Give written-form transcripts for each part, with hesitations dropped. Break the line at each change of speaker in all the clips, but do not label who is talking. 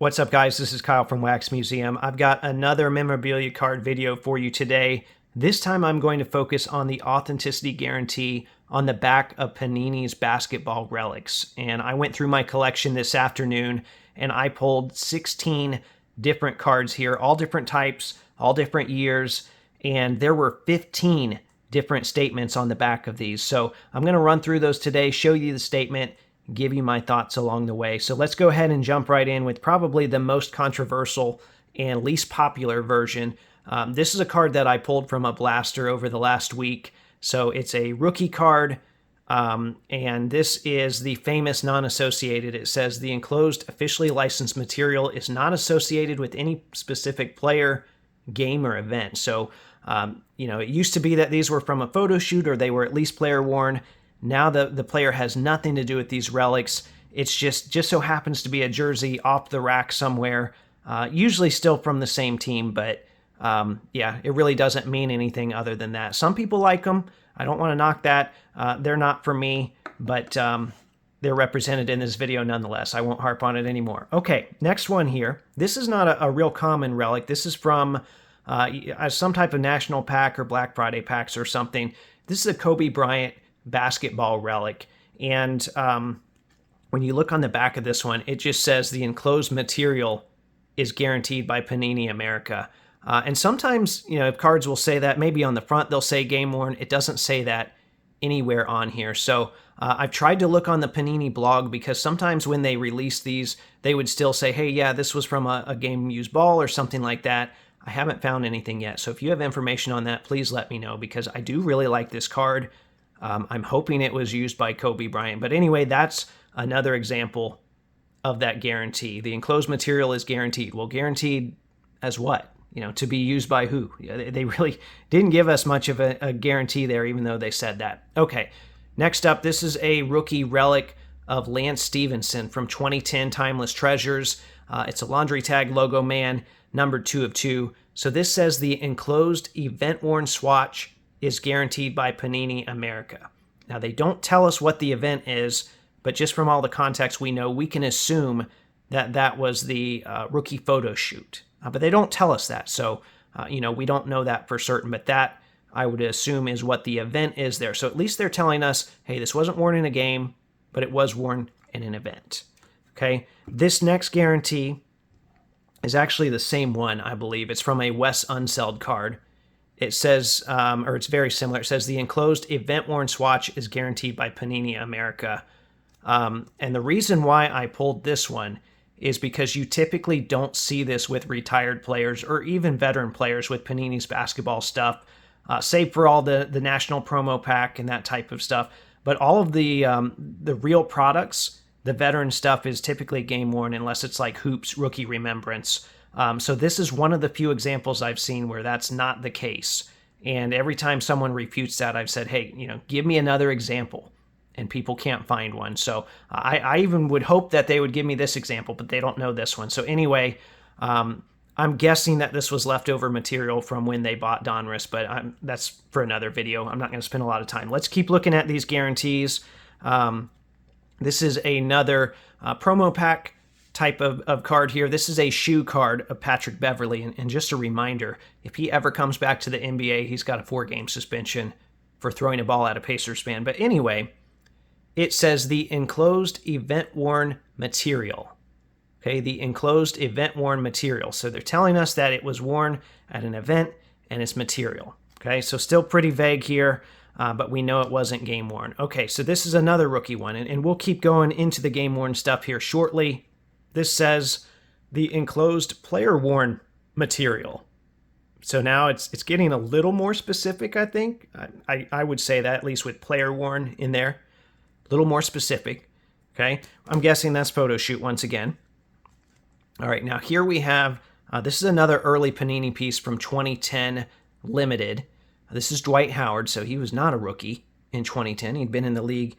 What's up, guys? This is Kyle from Wax Museum. I've got another memorabilia card video for you today. This time I'm going to focus on the authenticity guarantee on the back of Panini's basketball relics. And I went through my collection this afternoon and I pulled 16 different cards here, all different types, all different years, and there were 15 different statements on the back of these. So I'm going to run through those today, show you the statement, give you my thoughts along the way. So let's go ahead and jump right in with probably the most controversial and least popular version. This is a card that I pulled from a blaster over the last week. So it's a rookie card, and this is the famous non-associated. It says the enclosed officially licensed material is not associated with any specific player, game, or event. So, it used to be that these were from a photo shoot or they were at least player worn. Now the player has nothing to do with these relics. It's just so happens to be a jersey off the rack somewhere, usually still from the same team, but it really doesn't mean anything other than that. Some people like them. I don't want to knock that. They're not for me, but they're represented in this video nonetheless. I won't harp on it anymore. Okay, next one here. This is not a real common relic. This is from some type of national pack or Black Friday packs or something. This is a Kobe Bryant basketball relic, and when you look on the back of this one, it just says the enclosed material is guaranteed by Panini America. And sometimes, if cards will say that, maybe on the front they'll say game worn. It doesn't say that anywhere on here. So I've tried to look on the Panini blog, because sometimes when they release these, they would still say, hey, yeah, this was from a game used ball or something like that. I haven't found anything yet. So if you have information on that, please let me know, because I do really like this card. I'm hoping it was used by Kobe Bryant. But anyway, that's another example of that guarantee. The enclosed material is guaranteed. Well, guaranteed as what? To be used by who? They really didn't give us much of a guarantee there, even though they said that. Okay, next up, this is a rookie relic of Lance Stevenson from 2010 Timeless Treasures. It's a laundry tag logo man, numbered 2 of 2. So this says the enclosed event-worn swatch is guaranteed by Panini America. Now, they don't tell us what the event is, but just from all the context we know, we can assume that that was the rookie photo shoot. But they don't tell us that, so, we don't know that for certain, but that, I would assume, is what the event is there. So at least they're telling us, hey, this wasn't worn in a game, but it was worn in an event. Okay, this next guarantee is actually the same one, I believe. It's from a Wes Unseld card. It says, or it's very similar. It says the enclosed event-worn swatch is guaranteed by Panini America. And the reason why I pulled this one is because you typically don't see this with retired players or even veteran players with Panini's basketball stuff, save for all the national promo pack and that type of stuff. But all of the real products, the veteran stuff, is typically game-worn unless it's like Hoops Rookie Remembrance. So this is one of the few examples I've seen where that's not the case. And every time someone refutes that, I've said, hey, give me another example. And people can't find one. So I even would hope that they would give me this example, but they don't know this one. So anyway, I'm guessing that this was leftover material from when they bought Donruss, but that's for another video. I'm not going to spend a lot of time. Let's keep looking at these guarantees. This is another promo pack type of card here. This is a shoe card of Patrick Beverley. And just a reminder, if he ever comes back to the NBA, he's got a 4-game suspension for throwing a ball at a Pacers fan. But anyway, it says the enclosed event-worn material. Okay, the enclosed event-worn material. So they're telling us that it was worn at an event and it's material. Okay, so still pretty vague here, but we know it wasn't game-worn. Okay, so this is another rookie one, and we'll keep going into the game-worn stuff here shortly. This says the enclosed player-worn material. So now it's getting a little more specific, I think. I would say that, at least with player-worn in there. A little more specific, okay? I'm guessing that's photo shoot once again. All right, now here we have, this is another early Panini piece from 2010 Limited. This is Dwight Howard, so he was not a rookie in 2010. He'd been in the league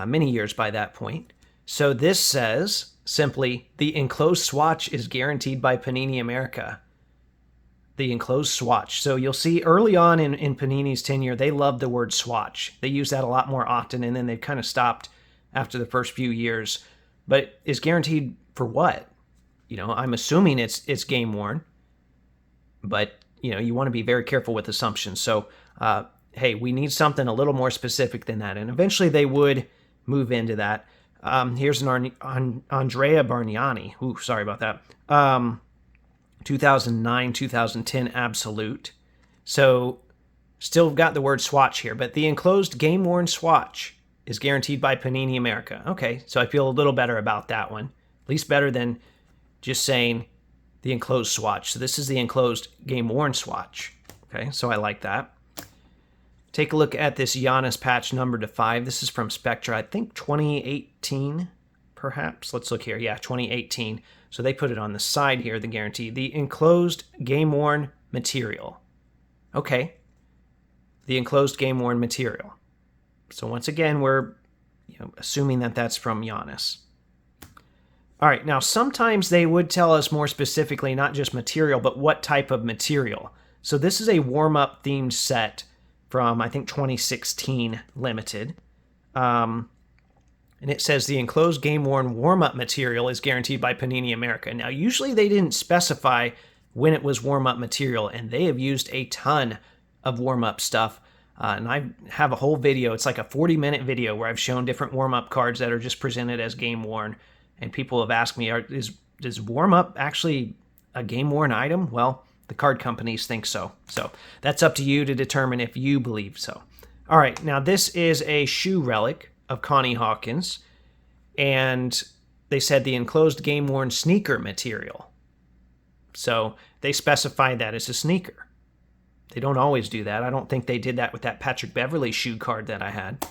many years by that point. So this says, simply, the enclosed swatch is guaranteed by Panini America. The enclosed swatch. So you'll see early on in Panini's tenure, they loved the word swatch. They use that a lot more often, and then they've kind of stopped after the first few years. But is guaranteed for what? I'm assuming it's game worn, but you want to be very careful with assumptions. So, hey, we need something a little more specific than that, and eventually they would move into that. Here's an Andrea Bargnani. Ooh, sorry about that. 2009, 2010 Absolute. So, still got the word swatch here, but the enclosed game-worn swatch is guaranteed by Panini America. Okay, so I feel a little better about that one. At least better than just saying the enclosed swatch. So this is the enclosed game-worn swatch. Okay, so I like that. Take a look at this Giannis patch numbered to 5. This is from Spectra, I think 2018, perhaps. Let's look here. Yeah, 2018. So they put it on the side here, the guarantee. The enclosed game-worn material. Okay. The enclosed game-worn material. So once again, we're assuming that that's from Giannis. All right, now sometimes they would tell us more specifically, not just material, but what type of material. So this is a warm-up themed set from, I think, 2016 limited. And it says the enclosed game-worn warm-up material is guaranteed by Panini America. Now, usually they didn't specify when it was warm-up material, and they have used a ton of warm-up stuff. And I have a whole video. It's like a 40-minute video where I've shown different warm-up cards that are just presented as game-worn. And people have asked me, is warm-up actually a game-worn item? Well, the card companies think so. So that's up to you to determine if you believe so. All right, now this is a shoe relic of Connie Hawkins. And they said the enclosed game-worn sneaker material. So they specified that as a sneaker. They don't always do that. I don't think they did that with that Patrick Beverley shoe card that I had.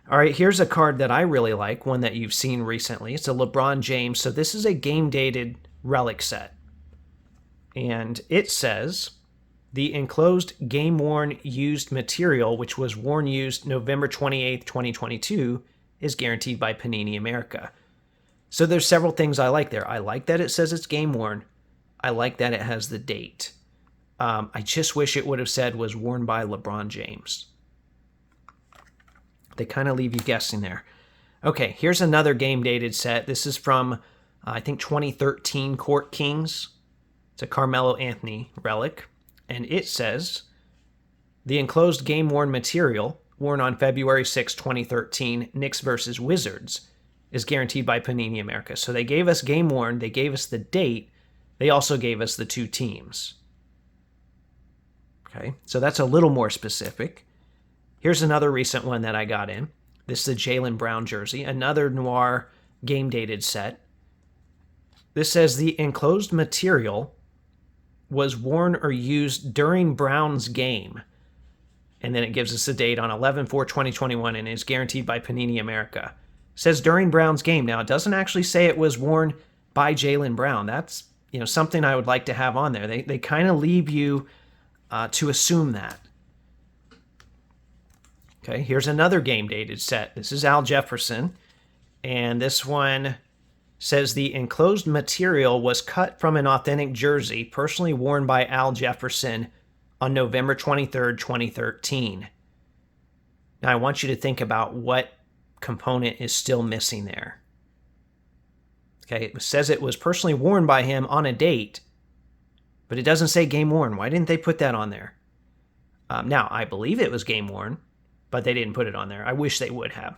All right, here's a card that I really like, one that you've seen recently. It's a LeBron James. So this is a game-dated relic set. And it says, the enclosed game-worn used material, which was worn used November 28th, 2022, is guaranteed by Panini America. So there's several things I like there. I like that it says it's game-worn. I like that it has the date. I just wish it would have said was worn by LeBron James. They kind of leave you guessing there. Okay, here's another game-dated set. This is from, I think, 2013 Court Kings. It's a Carmelo Anthony relic. And it says, the enclosed game-worn material, worn on February 6, 2013, Knicks versus Wizards, is guaranteed by Panini America. So they gave us game-worn, they gave us the date, they also gave us the two teams. Okay, so that's a little more specific. Here's another recent one that I got in. This is a Jaylen Brown jersey, another noir game-dated set. This says the enclosed material was worn or used during Brown's game. And then it gives us the date on 11/4/2021 and is guaranteed by Panini America. It says during Brown's game. Now, it doesn't actually say it was worn by Jaylen Brown. That's something I would like to have on there. They kind of leave you to assume that. Okay, here's another game-dated set. This is Al Jefferson, and this one says the enclosed material was cut from an authentic jersey personally worn by Al Jefferson on November 23rd, 2013. Now, I want you to think about what component is still missing there. Okay, it says it was personally worn by him on a date, but it doesn't say game worn. Why didn't they put that on there? Now, I believe it was game worn, but they didn't put it on there. I wish they would have.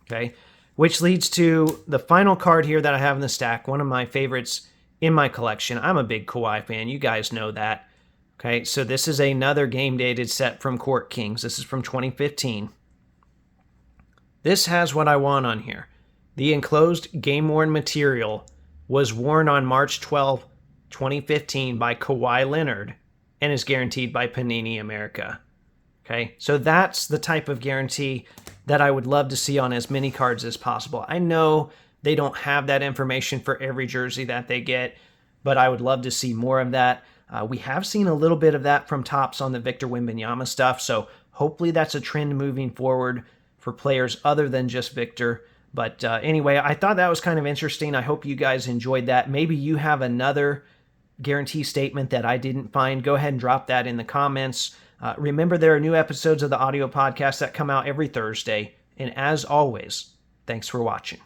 Okay, which leads to the final card here that I have in the stack, one of my favorites in my collection. I'm a big Kawhi fan. You guys know that. Okay, so this is another game-dated set from Court Kings. This is from 2015. This has what I want on here. The enclosed game-worn material was worn on March 12, 2015 by Kawhi Leonard and is guaranteed by Panini America. Okay, so that's the type of guarantee that I would love to see on as many cards as possible. I know they don't have that information for every jersey that they get, but I would love to see more of that. We have seen a little bit of that from Topps on the Victor Wembanyama stuff, so hopefully that's a trend moving forward for players other than just Victor. But anyway, I thought that was kind of interesting. I hope you guys enjoyed that. Maybe you have another guarantee statement that I didn't find. Go ahead and drop that in the comments. Remember, there are new episodes of the audio podcast that come out every Thursday. And as always, thanks for watching.